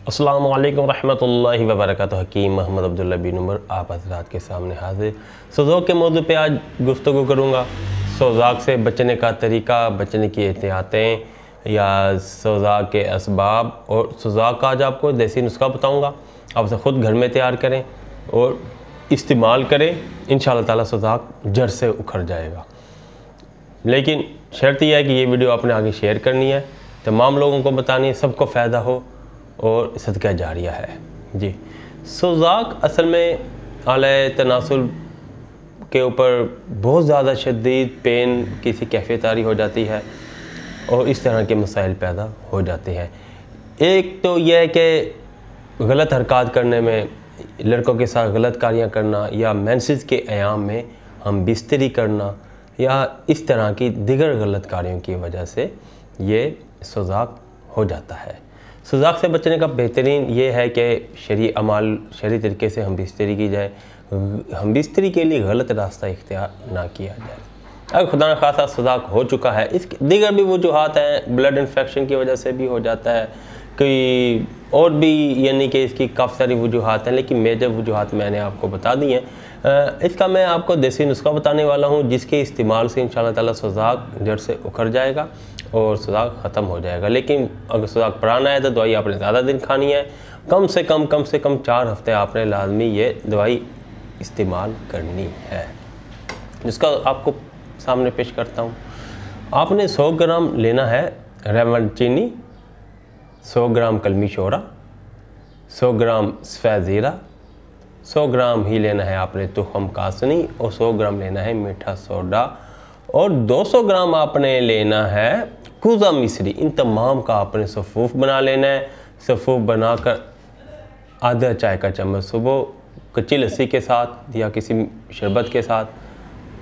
अस्सलामु अलैकुम रहमतुल्लाहि व बरकातुहू। हकीम मोहम्मद अब्दुल्ला बिन उमर आप हज़रात के सामने हाजिर। सोज़ाक के मौजू पे आज गुफ्तगू करूँगा। सोज़ाक से बचने का तरीका, बचने की एहतियातें या सोज़ाक के असबाब, और सोज़ाक का आज आपको देसी नुस्खा बताऊँगा। आप उसे ख़ुद घर में तैयार करें और इस्तेमाल करें। इंशाअल्लाह ताला सोज़ाक जड़ से उखड़ जाएगा। लेकिन शर्त यह है कि ये वीडियो आपने आगे शेयर करनी है, तमाम लोगों को बतानी है, सबको फ़ायदा हो और सदका जारिया है जी। सोज़ाक असल में आले तनासुल के ऊपर बहुत ज़्यादा शदीद पेन किसी कैफियतारी हो जाती है और इस तरह के मसाइल पैदा हो जाते हैं। एक तो यह है कि गलत हरकत करने में, लड़कों के साथ गलत कारियाँ करना, या मेंसेस के अयाम में हम बिस्तरी करना, या इस तरह की दिगर गलत कार्यों की वजह से ये सोज़ाक हो जाता है। सोज़ाक से बचने का बेहतरीन ये है कि शरई अमाल, शरई तरीके से हम बिस्तरी की जाए। हम बिस्तरी के लिए गलत रास्ता इख्तियार ना किया जाए। अगर खुदा न खासा सोज़ाक हो चुका है, इसके दीगर भी वजूहात हैं, ब्लड इन्फेक्शन की वजह से भी हो जाता है, कोई और भी, यानी कि इसकी काफ़ी सारी वजूहात हैं, लेकिन मेजर वजूहात मैंने आपको बता दी हैं। इसका मैं आपको देसी नुस्खा बताने वाला हूँ, जिसके इस्तेमाल से इंशाअल्लाह ताला सोज़ाक जड़ से उखड़ जाएगा और सोज़ाक ख़त्म हो जाएगा। लेकिन अगर सोज़ाक पुराना है तो दवाई आपने ज़्यादा दिन खानी है। कम से कम 4 हफ्ते आपने लाजमी ये दवाई इस्तेमाल करनी है। जिसका आपको सामने पेश करता हूँ। आपने 100 ग्राम लेना है रेमंड चीनी, 100 ग्राम कलमी शोरा, 100 ग्राम सफ़ेद ज़ीरा, 100 ग्राम ही लेना है आपने तुखम कासनी, और 100 ग्राम लेना है मीठा सोडा, और 200 ग्राम आपने लेना है कूज़ा मिश्री। इन तमाम का आपने सफ़ूफ़ बना लेना है। सफ़ूफ़ बनाकर आधा चाय का चम्मच सुबह कच्ची लस्सी के साथ या किसी शरबत के साथ,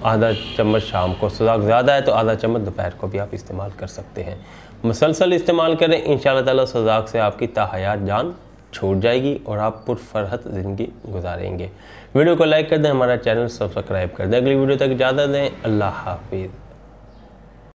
आधा चम्मच शाम को। सोज़ाक ज़्यादा है तो आधा चम्मच दोपहर को भी आप इस्तेमाल कर सकते हैं। मुसलसल इस्तेमाल करें, इंशाअल्लाह ताला सोज़ाक से आपकी ताहयात जान छूट जाएगी और आप पुरफरहत ज़िंदगी गुजारेंगे। वीडियो को लाइक कर दें, हमारा चैनल सब्सक्राइब कर दें। अगली वीडियो तक इजाज़त दें। अल्लाह हाफिज़।